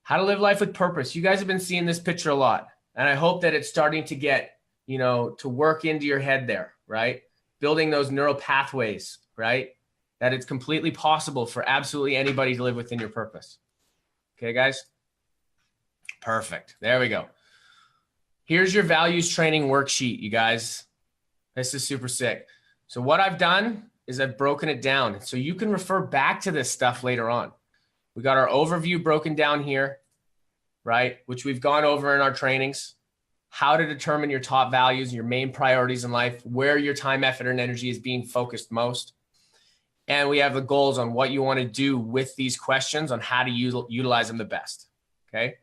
How to live life with purpose. You guys have been seeing this picture a lot, and I hope that it's starting to get, to work into your head there, right? Building those neural pathways, right? That it's completely possible for absolutely anybody to live within your purpose. Okay, guys? Perfect. There we go. Here's your values training worksheet, you guys. This is super sick. So what I've done is I've broken it down so you can refer back to this stuff later on. We got our overview broken down here, right? Which we've gone over in our trainings. How to determine your top values, your main priorities in life, where your time, effort, and energy is being focused most. And we have the goals on what you want to do with these questions, on how to utilize them the best. Okay.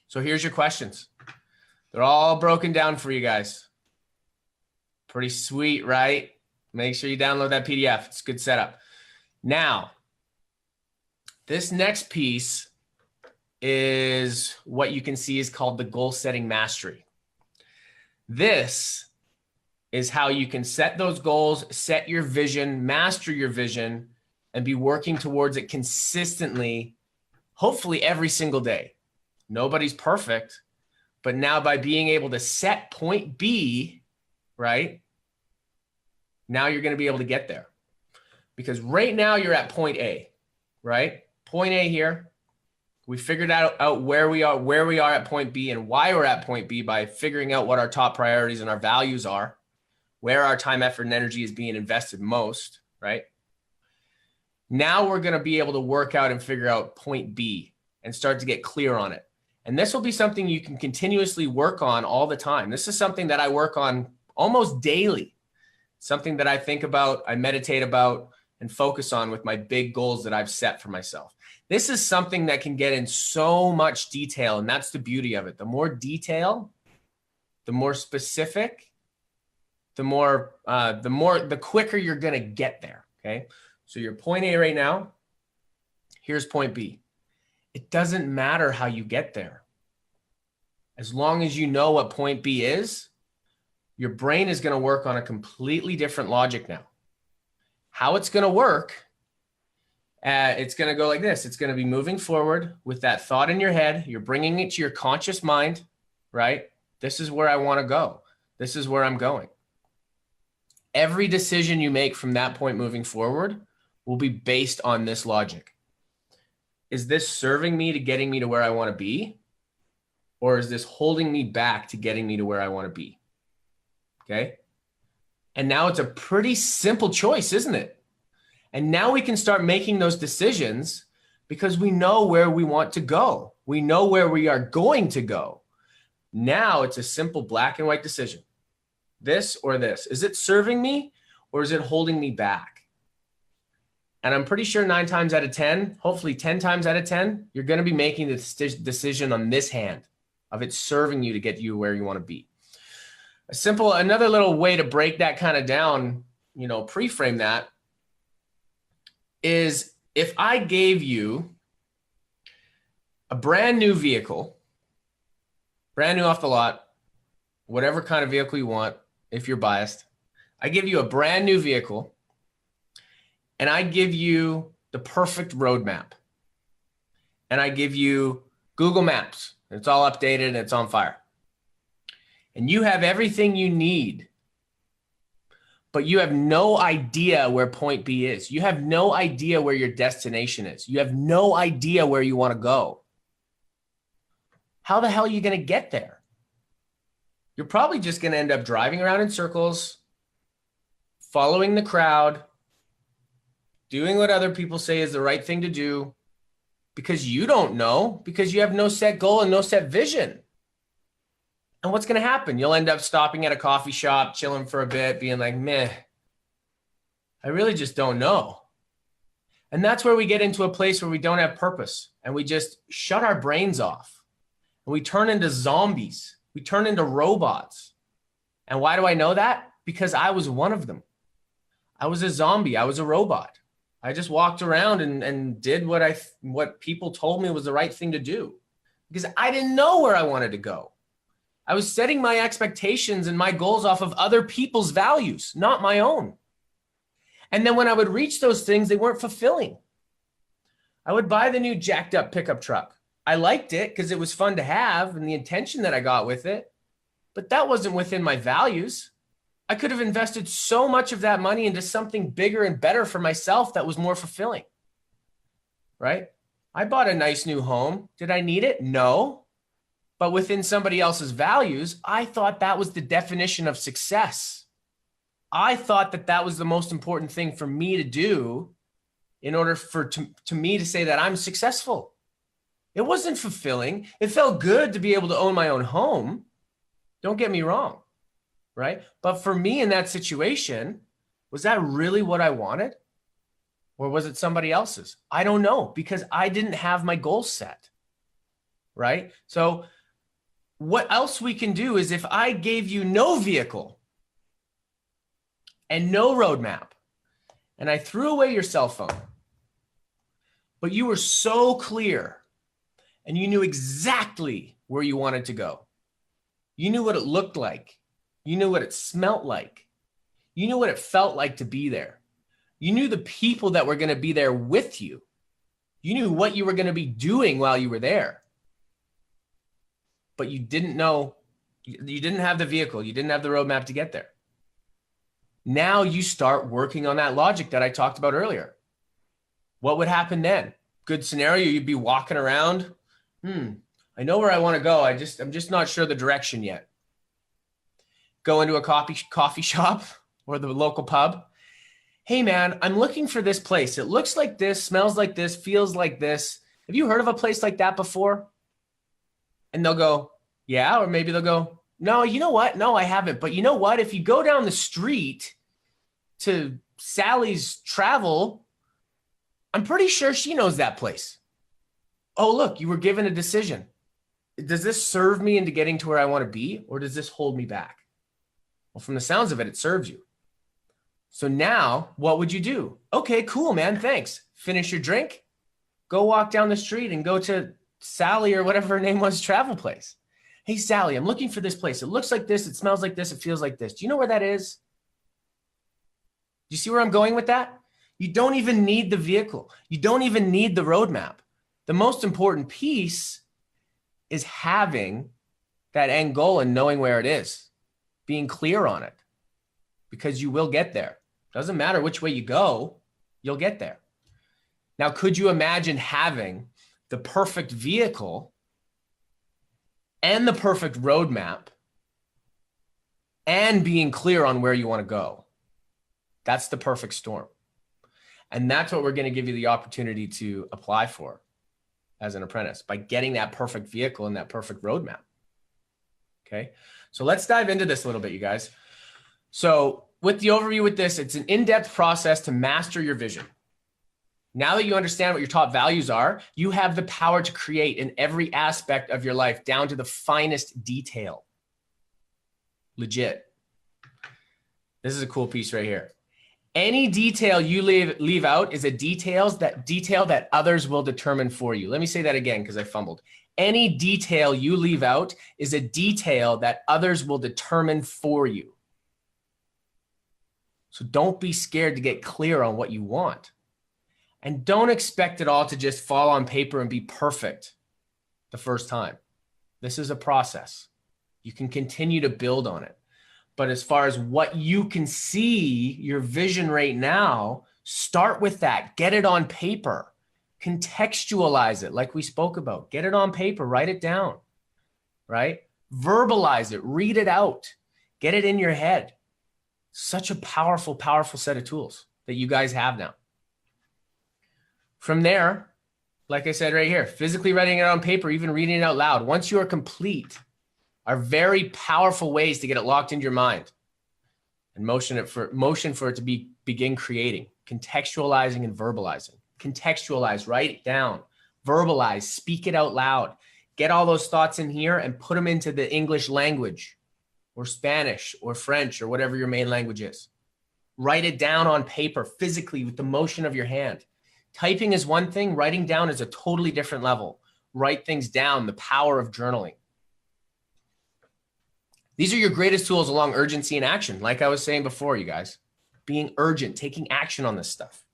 So here's your questions. They're all broken down for you guys. Pretty sweet, right? Make sure you download that PDF. It's a good setup. Now, this next piece is what you can see is called the goal setting mastery. This is how you can set those goals, set your vision, master your vision, and be working towards it consistently, hopefully every single day. Nobody's perfect, but now by being able to set point B, right? Now you're going to be able to get there. Because right now you're at point A, right? Point A here. We figured out where we are at point B and why we're at point B by figuring out what our top priorities and our values are, where our time, effort, and energy is being invested most, right? Now we're going to be able to work out and figure out point B and start to get clear on it. And this will be something you can continuously work on all the time. This is something that I work on almost daily, something that I think about, I meditate about, and focus on with my big goals that I've set for myself. This is something that can get in so much detail, and that's the beauty of it. The more detail, the more specific, the quicker you're going to get there. Okay. So you're point A right now. Here's point B. It doesn't matter how you get there. As long as you know what point B is, your brain is going to work on a completely different logic now. How it's going to work, it's going to go like this. It's going to be moving forward with that thought in your head. You're bringing it to your conscious mind, right? This is where I want to go. This is where I'm going. Every decision you make from that point moving forward will be based on this logic. Is this serving me to getting me to where I want to be? Or is this holding me back to getting me to where I want to be? Okay. And now it's a pretty simple choice, isn't it? And now we can start making those decisions because we know where we want to go. We know where we are going to go. Now it's a simple black and white decision. This or this. Is it serving me or is it holding me back? And I'm pretty sure 9 times out of 10, hopefully 10 times out of 10, you're going to be making the decision on this hand of it serving you to get you where you want to be. Another little way to break that kind of down, pre-frame that is if I gave you a brand new vehicle, brand new off the lot, whatever kind of vehicle you want, if you're biased, I give you a brand new vehicle and I give you the perfect roadmap and I give you Google Maps. It's all updated and it's on fire. And you have everything you need, but you have no idea where point B is. You have no idea where your destination is. You have no idea where you want to go. How the hell are you going to get there? You're probably just going to end up driving around in circles, following the crowd, doing what other people say is the right thing to do because you don't know, because you have no set goal and no set vision. And what's going to happen? You'll end up stopping at a coffee shop, chilling for a bit, being like, meh, I really just don't know. And that's where we get into a place where we don't have purpose and we just shut our brains off and we turn into zombies. We turn into robots. And why do I know that? Because I was one of them. I was a zombie. I was a robot. I just walked around and did what people told me was the right thing to do because I didn't know where I wanted to go. I was setting my expectations and my goals off of other people's values, not my own. And then when I would reach those things, they weren't fulfilling. I would buy the new jacked up pickup truck. I liked it because it was fun to have and the intention that I got with it, but that wasn't within my values. I could have invested so much of that money into something bigger and better for myself that was more fulfilling, right? I bought a nice new home. Did I need it? No. But within somebody else's values, I thought that was the definition of success. I thought that that was the most important thing for me to do in order to me to say that I'm successful. It wasn't fulfilling. It felt good to be able to own my own home. Don't get me wrong, right? But for me in that situation, was that really what I wanted? Or was it somebody else's? I don't know, because I didn't have my goals set, right? So what else we can do is, if I gave you no vehicle and no roadmap, and I threw away your cell phone, but you were so clear and you knew exactly where you wanted to go. You knew what it looked like. You knew what it smelt like. You knew what it felt like to be there. You knew the people that were going to be there with you. You knew what you were going to be doing while you were there. But you didn't know, you didn't have the vehicle. You didn't have the roadmap to get there. Now you start working on that logic that I talked about earlier. What would happen then? Good scenario, you'd be walking around. I know where I want to go. I'm just not sure the direction yet. Go into a coffee shop or the local pub. Hey man, I'm looking for this place. It looks like this, smells like this, feels like this. Have you heard of a place like that before? And they'll go, yeah. Or maybe they'll go, no, you know what? No, I haven't. But you know what? If you go down the street to Sally's Travel, I'm pretty sure she knows that place. Oh, look, you were given a decision. Does this serve me into getting to where I want to be, or does this hold me back? Well, from the sounds of it, it serves you. So now what would you do? Okay, cool, man. Thanks. Finish your drink. Go walk down the street and go to Sally or whatever her name was, travel place. Hey, Sally, I'm looking for this place. It looks like this. It smells like this. It feels like this. Do you know where that is? Do you see where I'm going with that? You don't even need the vehicle. You don't even need the roadmap. The most important piece is having that end goal and knowing where it is, being clear on it, because you will get there. Doesn't matter which way you go, you'll get there. Now, could you imagine having the perfect vehicle and the perfect roadmap and being clear on where you want to go? That's the perfect storm. And that's what we're going to give you the opportunity to apply for as an apprentice, by getting that perfect vehicle and that perfect roadmap. Okay. So let's dive into this a little bit, you guys. So with the overview with this, it's an in-depth process to master your vision. Now that you understand what your top values are, you have the power to create in every aspect of your life, down to the finest detail. Legit. This is a cool piece right here. Any detail you leave out is a detail that others will determine for you. Let me say that again, because I fumbled. Any detail you leave out is a detail that others will determine for you. So don't be scared to get clear on what you want. And don't expect it all to just fall on paper and be perfect the first time. This is a process. You can continue to build on it. But as far as what you can see, your vision right now, start with that. Get it on paper. Contextualize it like we spoke about. Get it on paper. Write it down, right? Verbalize it. Read it out. Get it in your head. Such a powerful, powerful set of tools that you guys have now. From there, like I said right here, physically writing it on paper, even reading it out loud, once you are complete, are very powerful ways to get it locked into your mind and motion for it to begin creating, contextualizing and verbalizing. Contextualize, write it down, verbalize, speak it out loud. Get all those thoughts in here and put them into the English language or Spanish or French or whatever your main language is. Write it down on paper physically with the motion of your hand. Typing is one thing, writing down is a totally different level. Write things down, the power of journaling. These are your greatest tools along urgency and action. Like I was saying before, you guys, being urgent, taking action on this stuff.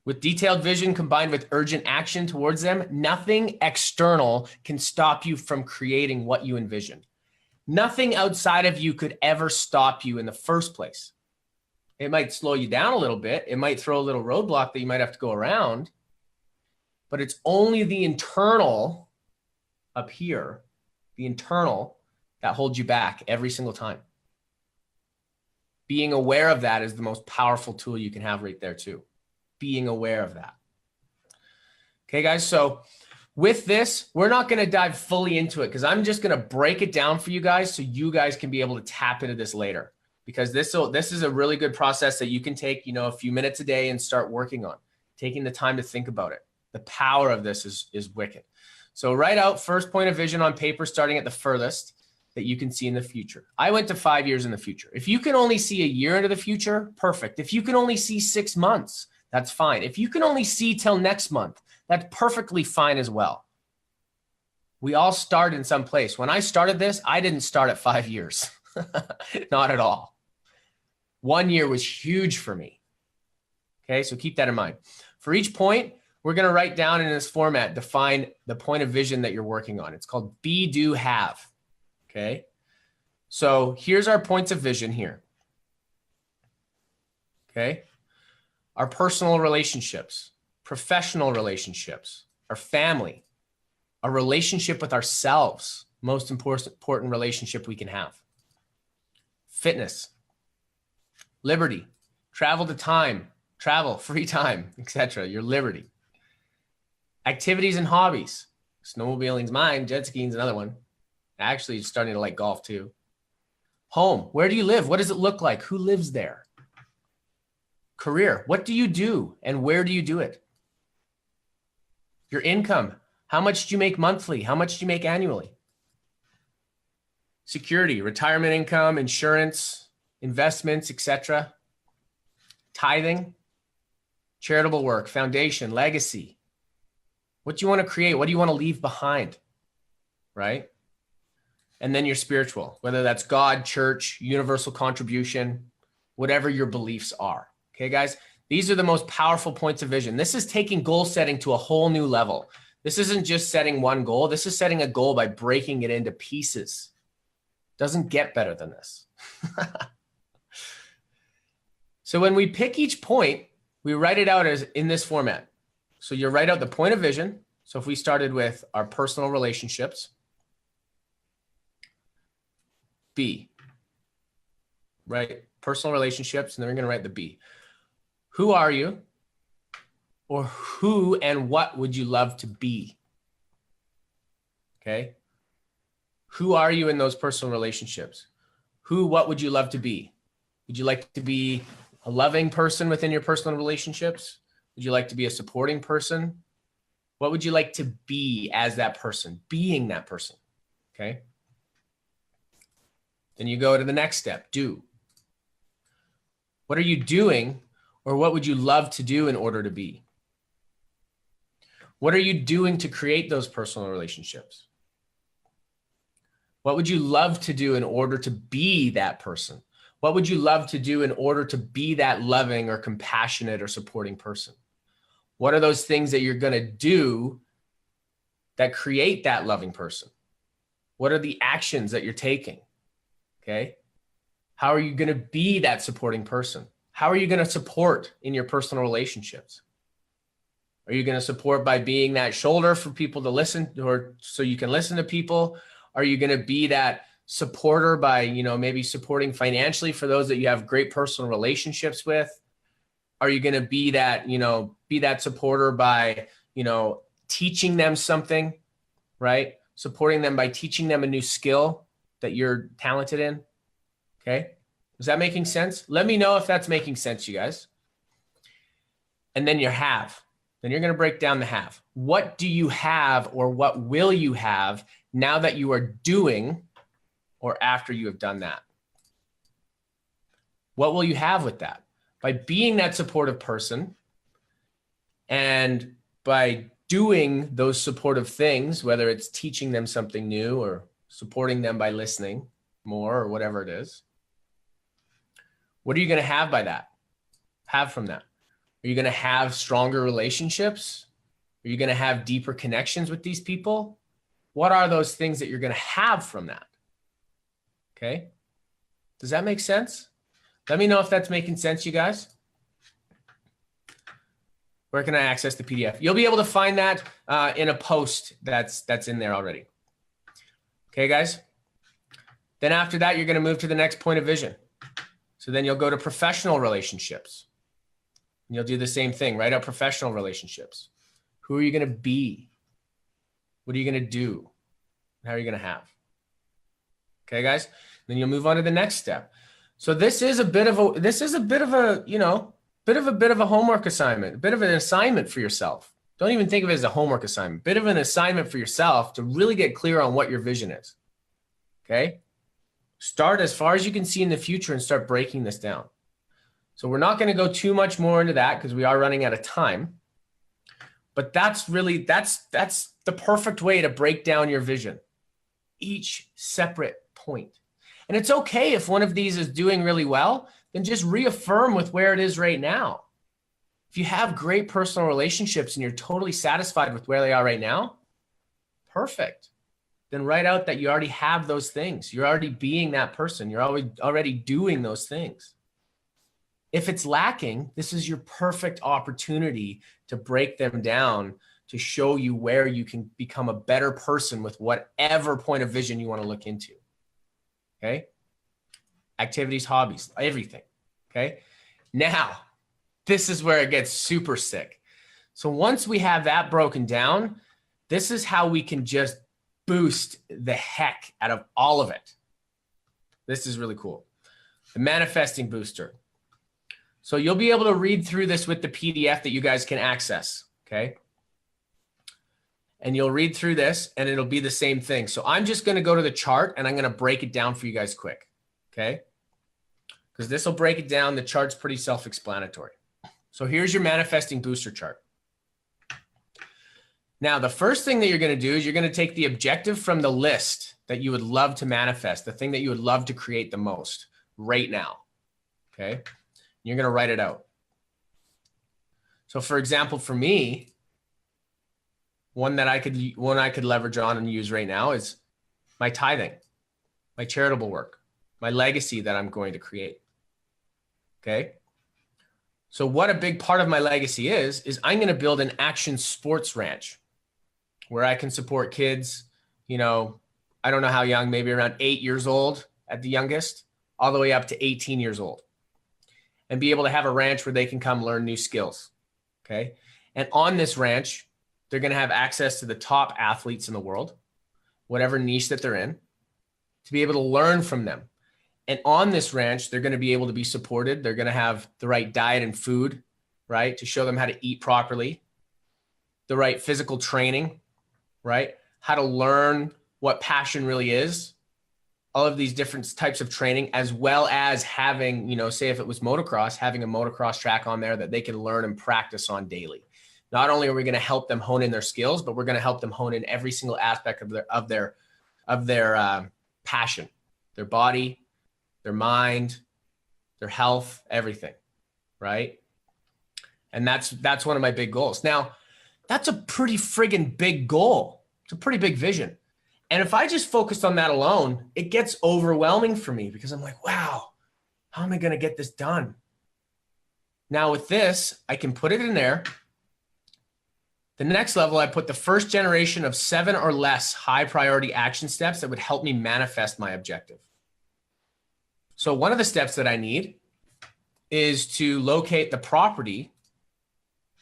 With detailed vision combined with urgent action towards them, nothing external can stop you from creating what you envision. Nothing outside of you could ever stop you in the first place. It might slow you down a little bit. It might throw a little roadblock that you might have to go around, but it's only the internal up here, the internal, that holds you back every single time. Being aware of that is the most powerful tool you can have right there too. Being aware of that. Okay, guys. So with this, we're not going to dive fully into it because I'm just going to break it down for you guys so you guys can be able to tap into this later, because this is a really good process that you can take, a few minutes a day and start working on, taking the time to think about it. The power of this is wicked. So write out first point of vision on paper, starting at the furthest that you can see in the future. I went to 5 years in the future. If you can only see a year into the future, perfect. If you can only see 6 months, that's fine. If you can only see till next month, that's perfectly fine as well. We all start in some place. When I started this, I didn't start at 5 years. Not at all. 1 year was huge for me. Okay, so keep that in mind. For each point, we're going to write down in this format, define the point of vision that you're working on. It's called be, do, have. Okay, so here's our points of vision here. Okay, our personal relationships, professional relationships, our family, our relationship with ourselves, most important relationship we can have. Fitness, liberty, travel, free time, etc. Your liberty. Activities and hobbies. Snowmobiling's mine, jet skiing's another one. Actually starting to like golf too. Home, where do you live? What does it look like? Who lives there? Career, what do you do and where do you do it? Your income, how much do you make monthly? How much do you make annually? Security, retirement income, insurance, investments, etc. Tithing, charitable work, foundation, legacy. What do you want to create? What do you want to leave behind? Right? And then your spiritual, whether that's God, church, universal contribution, whatever your beliefs are. Okay, guys, these are the most powerful points of vision. This is taking goal setting to a whole new level. This isn't just setting one goal. This is setting a goal by breaking it into pieces. Doesn't get better than this. So when we pick each point, we write it out as in this format. So you write out the point of vision. So if we started with our personal relationships, B, right? Personal relationships, and then we're going to write the B. Who are you? Or who and what would you love to be? Okay. Who are you in those personal relationships? What would you love to be? Would you like to be a loving person within your personal relationships? Would you like to be a supporting person? What would you like to be as that person, being that person? Okay. Then you go to the next step, do. What are you doing, or what would you love to do in order to be? What are you doing to create those personal relationships? What would you love to do in order to be that person? What would you love to do in order to be that loving or compassionate or supporting person? What are those things that you're going to do that create that loving person? What are the actions that you're taking? Okay. How are you going to be that supporting person? How are you going to support in your personal relationships? Are you going to support by being that shoulder for people to listen, or so you can listen to people? Are you going to be that supporter by, maybe supporting financially for those that you have great personal relationships with? Are you going to be that, be that supporter by, teaching them something, right? Supporting them by teaching them a new skill that you're talented in. Okay. Is that making sense? Let me know if that's making sense, you guys. And then your have. Then you're going to break down the have. What do you have, or what will you have now that you are doing, or after you have done that? What will you have with that? By being that supportive person and by doing those supportive things, whether it's teaching them something new or supporting them by listening more or whatever it is, what are you going to have by that? Have from that? Are you going to have stronger relationships? Are you going to have deeper connections with these people? What are those things that you're going to have from that? Okay. Does that make sense? Let me know if that's making sense, you guys. Where can I access the PDF? You'll be able to find that in a post that's in there already. Okay, guys. Then after that, you're going to move to the next point of vision. So then you'll go to professional relationships. And you'll do the same thing, write out professional relationships. Who are you going to be? What are you going to do? How are you going to have? Okay, guys. Then you'll move on to the next step. So this is a bit of a, you know, bit of a homework assignment, a bit of an assignment for yourself. Don't even think of it as a homework assignment, bit of an assignment for yourself to really get clear on what your vision is. Okay. Start as far as you can see in the future and start breaking this down. So we're not going to go too much more into that because we are running out of time. But that's the perfect way to break down your vision. Each separate point. And it's okay if one of these is doing really well, then just reaffirm with where it is right now. If you have great personal relationships and you're totally satisfied with where they are right now, perfect. Then write out that you already have those things. You're already being that person. You're already doing those things. If it's lacking, this is your perfect opportunity to break them down to show you where you can become a better person with whatever point of vision you want to look into. Okay? Activities, hobbies, everything. Okay? Now, this is where it gets super sick. So once we have that broken down, this is how we can just boost the heck out of all of it. This is really cool. The manifesting booster. So you'll be able to read through this with the PDF that you guys can access, okay? And you'll read through this and it'll be the same thing. So I'm just going to go to the chart and I'm going to break it down for you guys quick, okay? Because this will break it down. The chart's pretty self-explanatory. So here's your manifesting booster chart. Now, the first thing that you're going to do is you're going to take the objective from the list that you would love to manifest, the thing that you would love to create the most right now, okay? You're going to write it out. So for example, for me, one I could leverage on and use right now is my tithing, my charitable work, my legacy that I'm going to create. Okay. So what a big part of my legacy is I'm going to build an action sports ranch where I can support kids, you know, I don't know how young, maybe around 8 years old at the youngest, all the way up to 18 years old. And be able to have a ranch where they can come learn new skills, okay? And on this ranch, they're going to have access to the top athletes in the world, whatever niche that they're in, to be able to learn from them. And on this ranch, they're going to be able to be supported. They're going to have the right diet and food, right, to show them how to eat properly, the right physical training, right, how to learn what passion really is, all of these different types of training, as well as having, you know, say if it was motocross, having a motocross track on there that they can learn and practice on daily. Not only are we going to help them hone in their skills, but we're going to help them hone in every single aspect of their passion, their body, their mind, their health, everything, right? And that's one of my big goals. Now, that's a pretty friggin' big goal. It's a pretty big vision. And if I just focused on that alone, it gets overwhelming for me because I'm like, wow, how am I going to get this done? Now with this, I can put it in there. The next level, I put the first generation of 7 or less high priority action steps that would help me manifest my objective. So one of the steps that I need is to locate the property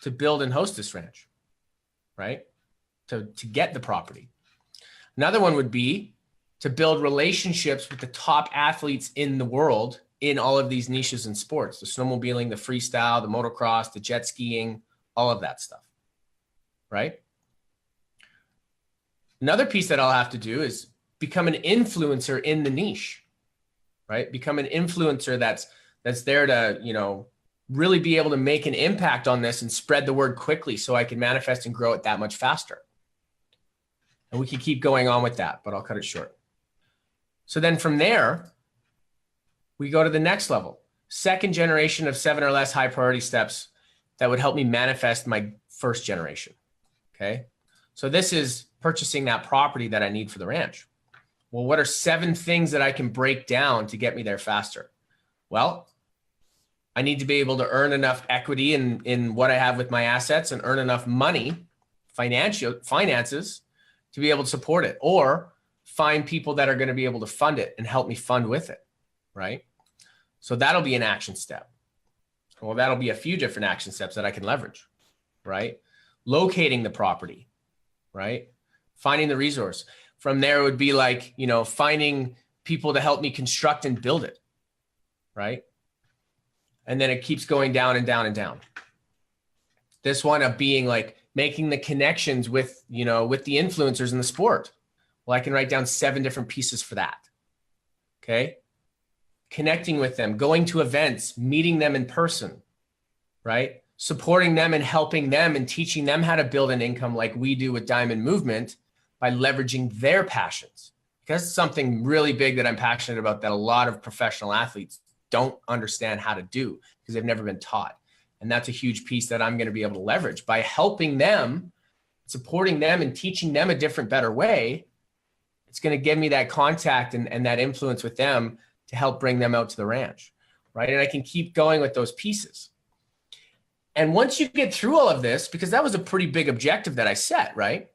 to build and host this ranch, right? To get the property. Another one would be to build relationships with the top athletes in the world in all of these niches and sports, the snowmobiling, the freestyle, the motocross, the jet skiing, all of that stuff, right? Another piece that I'll have to do is become an influencer in the niche, right? Become an influencer that's there to, you know, really be able to make an impact on this and spread the word quickly so I can manifest and grow it that much faster. And we can keep going on with that, but I'll cut it short. So then from there, we go to the next level. Second generation of 7 or less high priority steps that would help me manifest my first generation. Okay. So this is purchasing that property that I need for the ranch. Well, what are 7 things that I can break down to get me there faster? Well, I need to be able to earn enough equity in what I have with my assets and earn enough money, finances, to be able to support it, or find people that are going to be able to fund it and help me fund with it, right? So that'll be an action step. Well, that'll be a few different action steps that I can leverage, right? Locating the property, right? Finding the resource. From there, it would be like, finding people to help me construct and build it, right? And then it keeps going down and down and down. This one of being like making the connections with, with the influencers in the sport. Well, I can write down 7 different pieces for that. Okay. Connecting with them, going to events, meeting them in person, right? Supporting them and helping them and teaching them how to build an income like we do with Diamond Movement by leveraging their passions. Because it's something really big that I'm passionate about that a lot of professional athletes don't understand how to do because they've never been taught. And that's a huge piece that I'm going to be able to leverage by helping them, supporting them and teaching them a different, better way. It's going to give me that contact and that influence with them to help bring them out to the ranch, right? And I can keep going with those pieces. And once you get through all of this, because that was a pretty big objective that I set, right?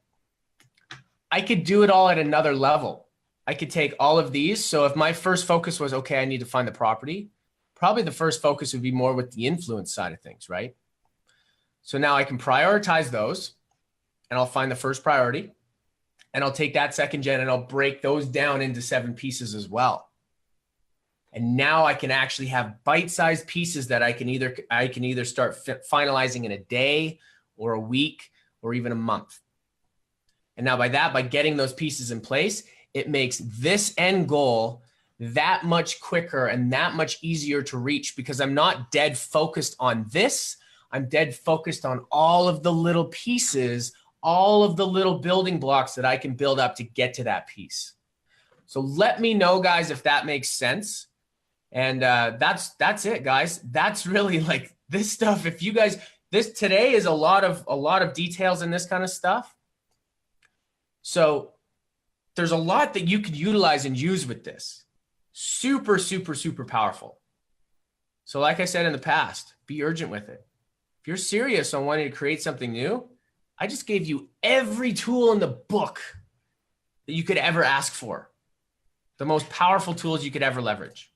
I could do it all at another level. I could take all of these. So if my first focus was, okay, I need to find the property, probably the first focus would be more with the influence side of things, right? So now I can prioritize those and I'll find the first priority and I'll take that second gen and I'll break those down into 7 pieces as well. And now I can actually have bite-sized pieces that I can either start finalizing in a day or a week or even a month. And now by getting those pieces in place, it makes this end goal that much quicker and that much easier to reach because I'm not dead focused on this. I'm dead focused on all of the little pieces, all of the little building blocks that I can build up to get to that piece. So let me know, guys, if that makes sense. And that's it, guys. That's really like this stuff. If you guys, this today is a lot of details in this kind of stuff. So there's a lot that you could utilize and use with this. Super, super, super powerful. So like I said in the past, be urgent with it. If you're serious on wanting to create something new, I just gave you every tool in the book that you could ever ask for. The most powerful tools you could ever leverage.